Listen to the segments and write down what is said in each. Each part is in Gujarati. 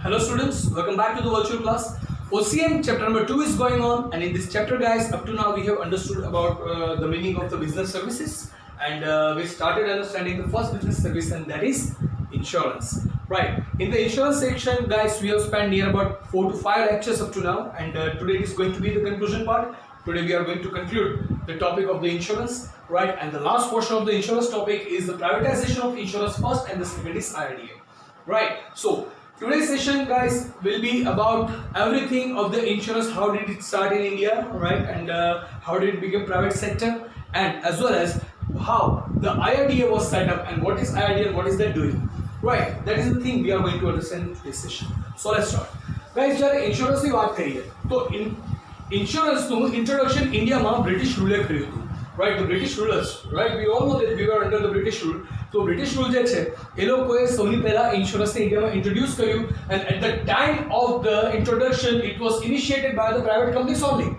Hello students, welcome back to the virtual class. OCM chapter number 2 is going on, and in this chapter guys, up to now we have understood about the meaning of the business services, and we started understanding the first business service, and that is insurance. Right, in the insurance section guys, we have spent near about 4 to 5 lectures up to now, and today it is going to be the conclusion part. Today we are going to conclude the topic of the insurance, right, and the last portion of the insurance topic is the privatization of insurance first, and the second is IRDA. Right, so today's session guys will be about everything of the insurance, how did it start in India, right, and how did it become private sector, and as well as how the IRDA was set up and what is IRDA and what is that doing, right. That is the thing we are going to understand in this session. So let's start guys. જ્યારે ઇન્સ્યોરન્સની વાત કરીએ તો ઇન્સ્યોરન્સનું ઇન્ટ્રોડક્શન ઇન્ડિયામાં બ્રિટિશ રૂલે કર્યું હતું, right. The British rulers, right, we all know that we were under the British rule. તો બ્રિટિશ રૂલ જે છે એ લોકોએ સૌથી પહેલા ઇન્સ્યોરન્સને ઇન્ડિયામાં ઇન્ટ્રોડ્યુસ કર્યું, and at the time of the introduction it was initiated by the private companies only.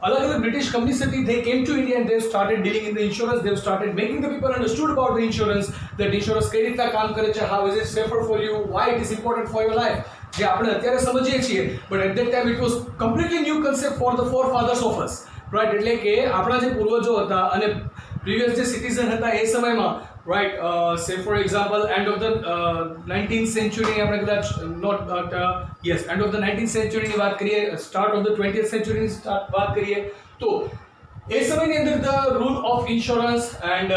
अलग अलग ब्रिटिश कंपनीज थी, they came to India and they started dealing in the insurance. They started making the people understood about the insurance, that insurance કઈ રીતના કામ કરે છે, how is it safer for you, why it is important for your life, જે આપણે અત્યારે સમજીએ છીએ, but at that time it was completely new concept for the forefathers of us, right. એટલે કે આપણા જે પૂર્વજો હતા અને પ્રીવિયસ જે સિટીઝન હતા એ સમયમાં, right, say for example end of the 19th century આપણે કદાચ end of the 19th century ની વાત કરીએ, start of the 20th century ની વાત કરીએ તો એ સમયની અંદર the rule of insurance and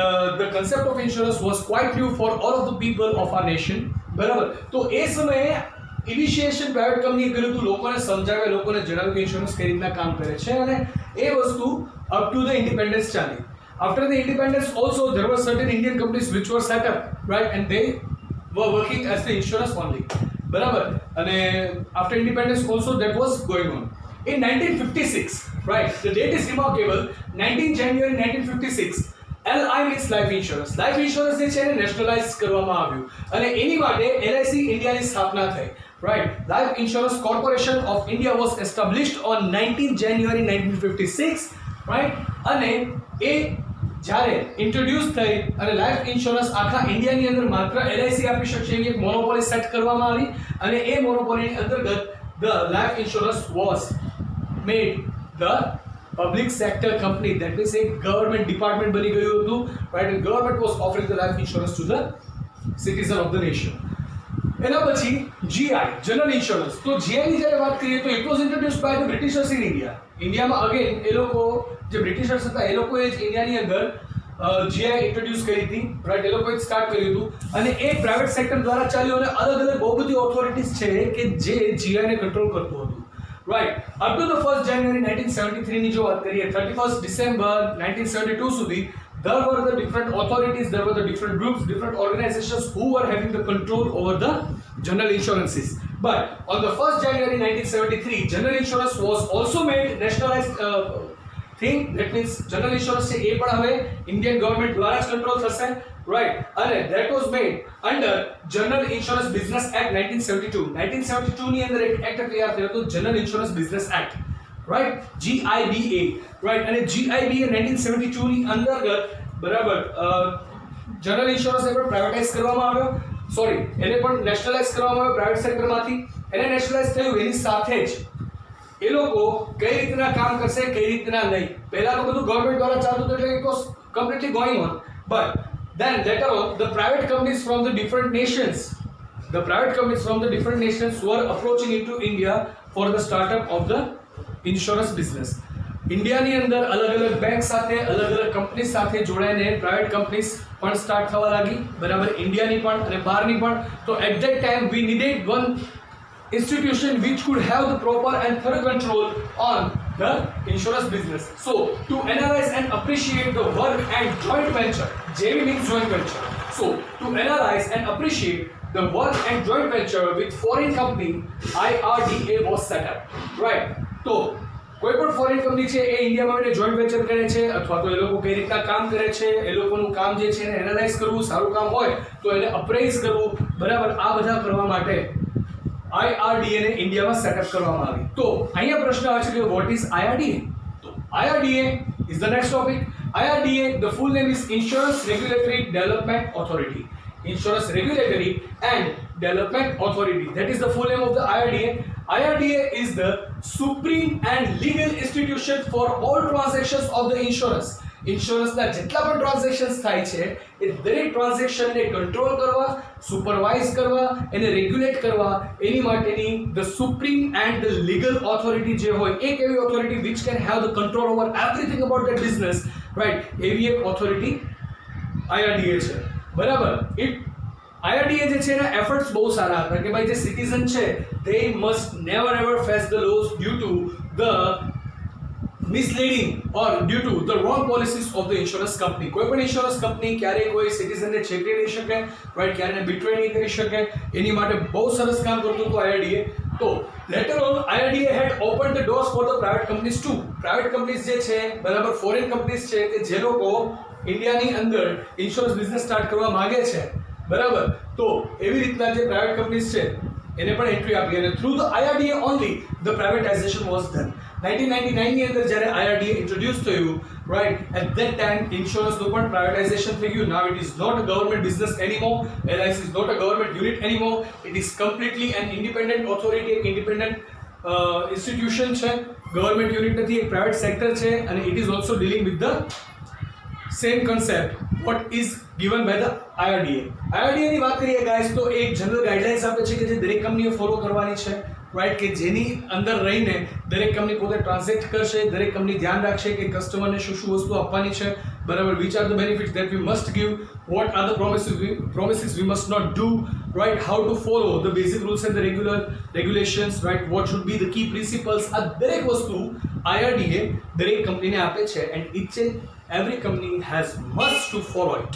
the concept of insurance was quite new for all of the people of our nation, બરાબર. તો એ સમયે ઇનિશિએશન પ્રાઇવેટ કંપનીએ કર્યું હતું, લોકોને સમજાવ્યા, લોકોને જણાવ્યું કે ઇન્સ્યોરન્સ કઈ રીતના કામ કરે છે, અને એ વસ્તુ અપ ટુ ધ ઇન્ડિપેન્ડન્સ ચાલી. After the independence also there were certain Indian companies which were set up, right, and they were working as the insurance only, બરાબર. અને after independence also that was going on. In 1956, right, the date is remarkable, 19 January 1956, LI means life insurance. Life insurance જે છે એને નેશનલાઇઝ કરવામાં આવ્યું અને એની માટે LIC ઇન્ડિયાની સ્થાપના થઈ, right. Life Insurance Corporation of India was established on 19 January 1956, right. અને એ જ્યારે ઇન્ટ્રોડ્યુસ થઈ અને લાઈફ ઇન્સ્યોરન્સ આખા ઇન્ડિયાની અંદર માત્ર LIC આપી શકશે એવી એક મોનોપોલી સેટ કરવામાં આવી, અને એ મોનોપોલીની અંતર્ગત the life insurance was made the public sector company, that means એક ગવર્મેન્ટ ડિપાર્ટમેન્ટ બની ગયું હતું, right. And government was offering the life insurance to the citizen of the nation. એના પછી GI જનરલ ઇન્સ્યોરન્સ. તો GI ની જ્યારે વાત કરીએ તો it was introduced by the Britishers in India. ઇન્ડિયામાં અગેન એ લોકો જે બ્રિટિશર્સ હતા એ લોકોએ જ ઇન્ડિયાની અંદર GI ઇન્ટ્રોડ્યુસ કરી હતી, રાઈટ. એ લોકોએ જ સ્ટાર્ટ કર્યું હતું અને એ પ્રાઇવેટ સેક્ટર દ્વારા ચાલ્યું, અને અલગ અલગ બહુ બધી ઓથોરિટીઝ છે કે જે GI ને કંટ્રોલ કરતું હતું, right. Up to the 1st January 1973 ની જો વાત કરીએ, 31st December 1972 સુધી there were the different authorities, there were the different groups, different organizations who were having the control over the general insurances. But on the 1st January 1973, general insurance was also made nationalized thing. That means general insurance છે એ પણ હવે ઇન્ડિયન ગવર્મેન્ટ દ્વારા જ કંટ્રોલ થશે, right. અને that was made under General Insurance Business Act 1972. 1972 ની અંદર એક એક્ટ તૈયાર થયો હતો, General Insurance Business Act, right, GIBA, right. અને GIBA 1972 ની અંતર્ગત, બરાબર, જનરલ ઇન્સ્યોરન્સ એ પણ પ્રાઇવેટાઇઝ કરવામાં આવ્યો, સોરી એને પણ નેશનલાઇઝ કરવામાં આવ્યો પ્રાઇવેટ સેક્ટરમાંથી. એને નેશનલાઇઝ થયું એની સાથે જ એ લોકો કઈ રીતના કામ કરશે, કઈ રીતના નહીં. પહેલા તો બધું ગવર્મેન્ટ દ્વારા ચાલતું હતું, એટલે it was completely going on. But then later on the private companies from the different nations were approaching into India for the startup of the insurance business. ઇન્ડિયાની અંદર અલગ અલગ બેંક સાથે, અલગ અલગ કંપની સાથે જોડાઈને પ્રાઇવેટ કંપનીઝ પણ સ્ટાર્ટ થવા લાગી, બરાબર, ઇન્ડિયાની પણ અને બહારની પણ. તો at that time we needed one institution which could have the proper and thorough control on the insurance business. So to analyze and appreciate the work and joint venture, JV means joint venture. So to analyze and appreciate the work and joint venture with foreign company, IRDA was set up, right. તો કોઈ પણ ફોરેન કંપની છે એ ઇન્ડિયામાં આવીને જોઈન્ટ વેન્ચર કરે છે, અથવા તો એ લોકો કઈ રીતના કામ કરે છે, એ લોકોનું કામ જે છે એને એનાલાઇઝ કરવું, સારું કામ હોય તો એને અપ્રેઝ કરવું, બરાબર. આ બધા કરવા માટે IRDA ને ઇન્ડિયામાં સેટઅપ કરવામાં આવી. તો અહીંયા પ્રશ્ન આવે છે કે વોટ ઇઝ IRDA? તો IRDA is the next topic. IRDA, the full name is Insurance Regulatory Development Authority. Insurance Regulatory and Development Authority. That is the full name of the IRDA. IRDA is the supreme and legal institution for all transactions of the insurance. ઇન્સ્યોરન્સના જેટલા પણ ટ્રાન્ઝેક્શન્સ થાય છે એ દરેક ટ્રાન્ઝેક્શનને કંટ્રોલ કરવા, સુપરવાઇઝ કરવા, એને રેગ્યુલેટ કરવા, એની માટેની the supreme and the legal authority જે હોય, એક એવી authority which can have the control over everything about that business, right, એવી એક ઓથોરિટી IRDA છે. બરાબર. IRDA જે છે એના એફર્ટ્સ બહુ સારા હતા કે ભાઈ જે સિટીઝન છે they must never ever face the laws due to the misleading or due to the wrong policies of the insurance company. કોઈ પણ ઇન્સ્યોરન્સ કંપની ક્યારેય કોઈ સિટીઝનને છેતરી નહીં શકે, રાઈટ, ક્યારેય બિટ્રે નહીં કરી શકે. એની માટે બહુ સરસ કામ કરતું હતું IRDA. તો letter on IRDA had opened the doors for the private companies too. Private companies જે છે, બરાબર, ફોરેન કંપનીઝ છે કે જે લોકો ઇન્ડિયાની અંદર ઇન્સ્યોરન્સ બિઝનેસ સ્ટાર્ટ કરવા માંગે છે, બરાબર, તો એવી રીતના જે પ્રાઇવેટ કંપનીઝ છે એને પણ એન્ટ્રી આપી અને through the IRDA only the privatization was done. 1999 ની અંદર જ્યારે IRDA ઇન્ટ્રોડ્યુસ થયું, રાઈટ, એટ ધેટ ટાઈમ ઇન્સ્યોરન્સનું પણ પ્રાઇવેટાઇઝેશન થઈ ગયું. Now it is not a government business anymore. LIC is not a government unit anymore. It is completely an independent authority, એક ઇન્ડિપેન્ડન્ટ ઇન્સ્ટિટ્યુશન છે, ગવર્મેન્ટ યુનિટ નથી, એક પ્રાઇવેટ સેક્ટર છે, અને it is also dealing with the same concept what is given by the IRDA. IRDA ની વાત કરીએ ગાઈસ તો એક જનરલ ગાઈડલાઇન્સ આપે છે કે જે દરેક કંપનીએ ફોલો કરવાની છે, રાઈટ, કે જેની અંદર રહીને દરેક કંપની પોતે ટ્રાન્ઝેક્ટ કરશે, દરેક કંપની ધ્યાન રાખશે કે કસ્ટમરને શું શું વસ્તુ આપવાની છે, બરાબર, which are the benefits that we must give, what are the promises we must not do, right, how to follow the basic rules and the regulations, right, what should be the key principles. આ દરેક વસ્તુ IRDA દરેક કંપનીને આપે છે and each and every company has must to follow it.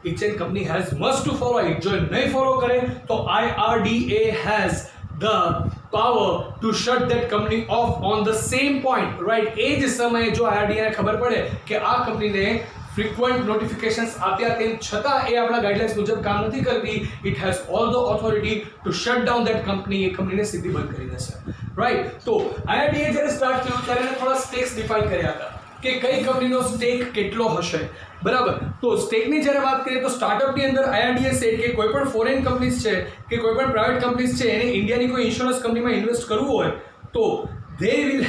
Each and company has must to follow it. જો નહીં ફોલો કરે તો IRDA has the power to shut that company off on the same point, right. એ જ સમયે જો IRDA ને ખબર પડે કે આ કંપનીને ફ્રીક્વન્ટ નોટિફિકેશન્સ આપ્યા તેમ છતાં એ આપણા ગાઈડલાઇન્સ મુજબ કામ નથી કરતી, it has all the authority to shut down that company. એ કંપનીને સીધી બંધ કરી દેશે, રાઈટ. તો IRDA જ્યારે સ્ટાર્ટ થયું ત્યારે એને થોડા સ્ટેક્સ ડિફાઇન કર્યા હતા કે કઈ કંપનીનો સ્ટેક કેટલો હશે, બરાબર. તો સ્ટેકની જ્યારે વાત કરીએ તો સ્ટાર્ટઅપની અંદર IRDA સેડ કે કોઈ પણ ફોરેન કંપનીઝ છે કે કોઈ પણ પ્રાઇવેટ કંપનીઝ છે એને ઇન્ડિયાની કોઈ ઇન્સ્યોરન્સ કંપનીમાં ઇન્વેસ્ટ કરવું હોય તો they will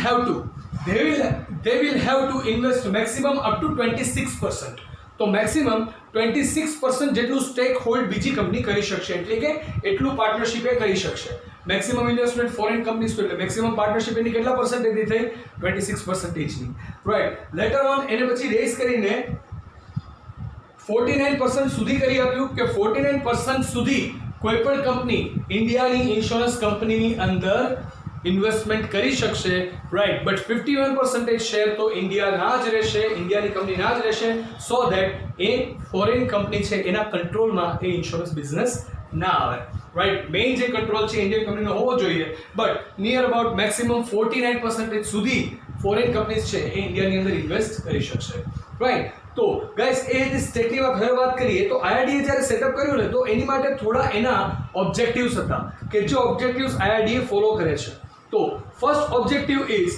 have to invest maximum up to 26%. તો મેક્સિમમ 26% જેટલું સ્ટેક હોલ્ડ બીજી કંપની કરી શકશે, એટલે કે એટલું પાર્ટનરશિપ એ કરી શકશે. મેક્સિમમ ઇન્વેસ્ટમેન્ટ ફોરેન કંપનીઝ તો એટલે મેક્સિમમ પાર્ટનરશિપ એની કેટલા પર્સન્ટેજની થઈ? 26%ની, રાઈટ. લેટર ઓન એને પછી રેઝ કરીને 49% સુધી કરી આપ્યું કે 49% સુધી કોઈ પણ કંપની ઇન્ડિયાની ઇન્સ્યોરન્સ કંપનીની અંદર ઇન્વેસ્ટમેન્ટ કરી શકશે, રાઈટ. બટ 51% શેર તો ઇન્ડિયાના જ રહેશે, ઇન્ડિયાની કંપનીના જ રહેશે, so that A foreign company છે એના કંટ્રોલમાં એ ઇન્સ્યોરન્સ બિઝનેસ ના આવે, રાઈટ. મેઇન જે કંટ્રોલ છે ઇન્ડિયન કંપનીનો હોવો જોઈએ, બટ નિયર અબાઉટ મેક્સિમમ 49% સુધી ફોરેન કંપનીઝ છે એ ઇન્ડિયાની અંદર ઇન્વેસ્ટ કરી શકશે, રાઈટ. તો ગાઈસ એ જે સ્ટેકની વાત કરીએ તો IRDA જ્યારે સેટઅપ કર્યું ને તો એની માટે થોડા એના ઓબ્જેક્ટિવ્સ હતા કે જે ઓબ્જેક્ટિવ્સ IRDA ફોલો કરે છે. તો first objective is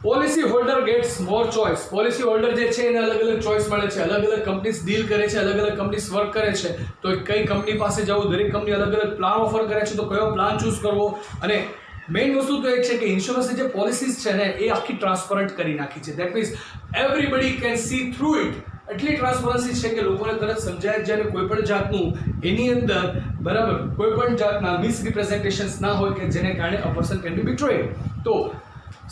policy holder gets more choice. Policy holder જે છે એને અલગ અલગ ચોઇસ મળે છે, અલગ અલગ કંપનીઝ ડીલ કરે છે, અલગ અલગ કંપનીઝ વર્ક કરે છે, તો કઈ કંપની પાસે જવું, દરેક કંપની અલગ અલગ પ્લાન ઓફર કરે છે, તો કયો પ્લાન ચૂઝ કરવો. અને મેઇન વસ્તુ તો એ છે કે ઇન્સ્યોરન્સની જે પોલિસીઝ છે ને એ આખી ટ્રાન્સપરન્ટ કરી નાખી છે. That means everybody can see through it. એટલી ટ્રાન્સપરન્સી છે કે લોકોને તરત સમજાય જ જાય, કોઈ પણ જાતનું એની અંદર, બરાબર, કોઈ પણ જાતના મિસરિપ્રેઝન્ટેશન્સ ના હોય કે જેને કારણે અ પર્સન કેન બી બિટ્રેડ. તો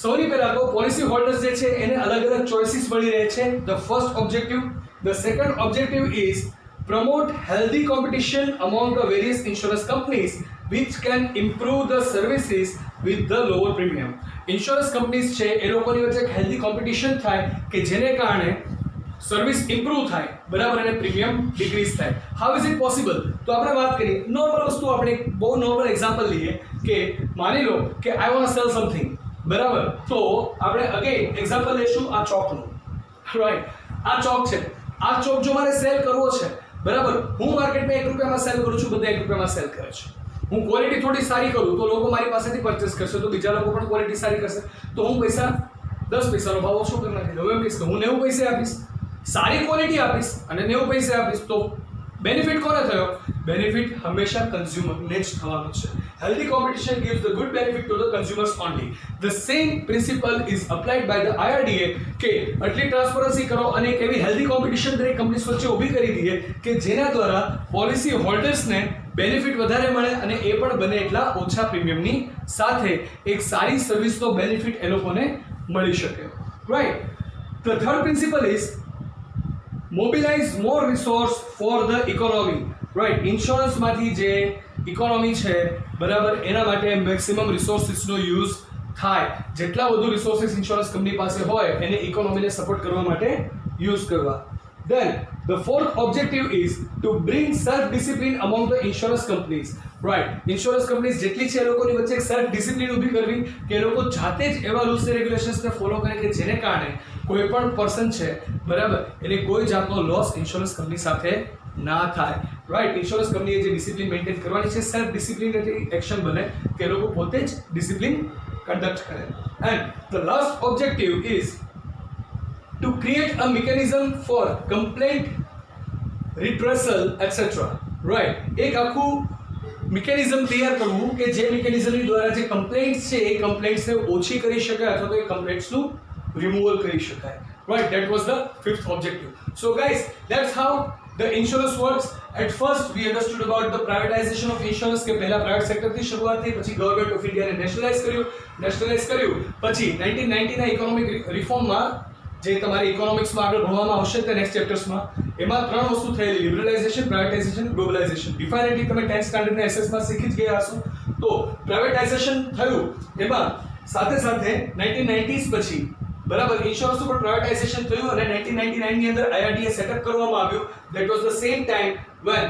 સૌથી પહેલા તો પોલિસી હોલ્ડર્સ જે છે એને અલગ અલગ ચોઇસીસ મળી રહે છે. The first objective. The second objective is promote healthy competition among the various insurance companies which can improve the services with the lower premium. Insurance companies છે એ લોકોની વચ્ચે એક હેલ્ધી કોમ્પિટિશન થાય કે જેને કારણે સર્વિસ ઇમ્પ્રૂવ થાય, બરાબર, અને પ્રીમિયમ ડિક્રીઝ થાય. How is it possible? તો આપણે વાત કરીએ નોર્મલ વસ્તુ. આપણે બહુ નોર્મલ એક્ઝામ્પલ લઈએ કે માની લો કે આઈ વોન્ટ સેલ સમથિંગ, બરાબર. તો આપણે અગેન એક્ઝામ્પલ લઈશું આ ચોકનું, રાઈટ. આ ચોક છે, આ ચોક જો મારે સેલ કરવો છે, બરાબર, હું માર્કેટમાં 1 રૂપિયામાં સેલ કરું છું, બધા 1 રૂપિયામાં સેલ કરે છે. હું ક્વોલિટી થોડી સારી કરું તો લોકો મારી પાસેથી પરચેસ કરશે, તો બીજા લોકો પણ ક્વોલિટી સારી કરશે, તો હું પૈસા 10 પૈસાનો ભાવ ઓછો કરી નાખી દઉં. એમ કહીશ કે હું 90 પૈસે આપીશ, સારી ક્વોલિટી આપીશ અને 90 પૈસે આપીશ, તો બેનિફિટ કોને થયો? બેનિફિટ હંમેશા કન્ઝ્યુમરને જ થવાનો છે. Healthy competition gives the good benefit to the consumers only. The same principle is applied by the IRDA કે આટલી ટ્રાન્સપરન્સી કરો અને એક એવી હેલ્ધી કોમ્પિટિશન દરેક કંપનીઝ વચ્ચે ઊભી કરી દઈએ કે જેના દ્વારા પોલિસી હોલ્ડર્સને બેનિફિટ વધારે મળે અને એ પણ બને એટલા ઓછા પ્રીમિયમની સાથે એક સારી સર્વિસનો બેનિફિટ એ લોકોને મળી શકે. Right. The third principle is mobilize more resource for the economy. Right. ઇન્સ્યોરન્સમાંથી જે ઇકોનોમી છે બરાબર એના માટે મેક્સિમમ રિસોર્સિસનો યુઝ થાય. જેટલા વધુ રિસોર્સિસ ઇન્સ્યોરન્સ કંપની પાસે હોય એને ઇકોનોમીને સપોર્ટ કરવા માટે યુઝ કરવા. Then the fourth objective is to bring self-discipline among the insurance companies. Right. Insurance companies જેટલી છે એ લોકોની વચ્ચે એક સેલ્ફ ડિસિપ્લિન ઊભી કરવી કે એ લોકો જાતે જ એવા રૂલ્સ એન્ડ રેગ્યુલેશન્સને ફોલો કરે કે જેને કારણે કોઈ પણ પર્સન છે બરાબર એને કોઈ જાતનો લોસ ઇન્સ્યોરન્સ કંપની સાથે ના થાય. રાઈટ. ઇન્સ્યોરન્સ કંપનીએ જે ડિસિપ્લિન મેન્ટેન કરવાની છે સેલ્ફ ડિસિપ્લિનરી એક્શન બને કે એ લોકો પોતે જ ડિસિપ્લિન કન્ડક્ટ કરે. And the last objective is to create a mechanism for complaint redressal etc. Right. એક આખું મિકેનિઝમ તૈયાર કરવું કે જે મિકેનિઝમની દ્વારા જે કમ્પ્લેન્ટ્સ છે એ કમ્પ્લેન્ટ્સને ઓછી કરી શકાય અથવા તો એ કમ્પ્લેન્ટ્સનું રિમૂવલ કરી શકાય. Right. That was the fifth objective. So guys, that's how the insurance works. At first we understood about the privatization of insurance કે પહેલા પ્રાઇવેટ સેક્ટરથી શરૂઆત થઈ, પછી ગવર્નમેન્ટ ઓફ ઇન્ડિયાને નેશનલાઇઝ કર્યું, પછી 1990 ના ઇકોનોમિક રિફોર્મમાં જે તમારી ઇકોનોમિક્સમાં આગળ ભણવામાં આવશે તે નેક્સ્ટ ચેપ્ટર્સમાં એમાં ત્રણ વસ્તુ થયેલી: લિબરલાઇઝેશન, પ્રાઇવેટાઇઝેશન, ગ્લોબલાઇઝેશન. ડિફાઇનેટલી તમે 10th સ્ટાન્ડર્ડના એસએસમાં શીખી જ ગયા હશો. તો પ્રાઇવેટાઇઝેશન થયું એમાં સાથે સાથે 1990s પછી બરાબર ઇન્સ્યોરન્સનું પણ પ્રાઇવેટાઇઝેશન થયું અને 1999 ની અંદર IRDA સેટઅપ કરવામાં આવ્યું. That was the same time when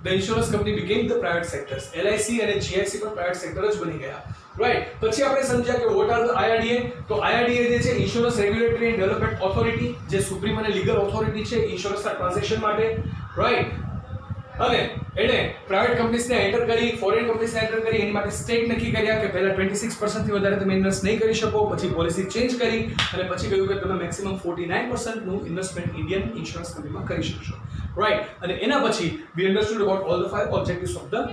the insurance company became the private sectors. LIC અને GIC પણ પ્રાઇવેટ સેક્ટર જ બની ગયા. રાઈટ. પછી આપણે સમજ્યા કે વોટ આર ધ IRDA. તો IRDA જે છે insurance regulatory and development authority, જે સુપ્રીમ અને લીગલ ઓથોરિટી છે ઇન્સ્યોરન્સના ટ્રાન્ઝેક્શન માટે. રાઈટ. અને એણે પ્રાઇવેટ કંપનીઝને એન્ટર કરી, ફોરેન કંપનીઝને એન્ટર કરી, એની માટે સ્ટેક નક્કી કર્યા કે પહેલા 26% થી વધારે તમે ઇન્વેસ્ટ નહીં કરી શકો. પછી પોલિસી ચેન્જ કરી અને પછી કહ્યું કે તમે મેક્સિમમ 49% નું ઇન્વેસ્ટમેન્ટ ઇન્ડિયન ઇન્સ્યોરન્સ કંપનીમાં કરી શકશો. રાઈટ. અને એના પછી we understood about all the 5 objectives of the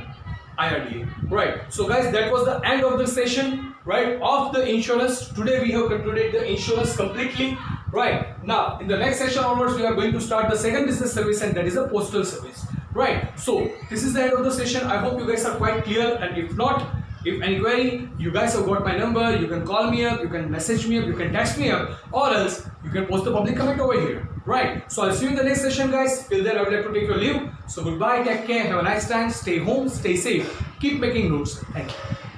IRDA. Right. So guys, that was the end of the session, right, of the insurance. Today we have concluded the insurance completely. Right. Now, in the next session onwards, we are going to start the second business service, and that is a postal service. Right. So this is the end of the session. I hope you guys are quite clear, and if not, if any query, you guys have got my number. You can call me up, you can message me up, you can text me up, or else you can post the public comment over here. Right. So I'll see you in the next session, guys. Till then, I would like to take your leave. So goodbye, take care, have a nice time, stay home, stay safe, keep making notes. Thank you.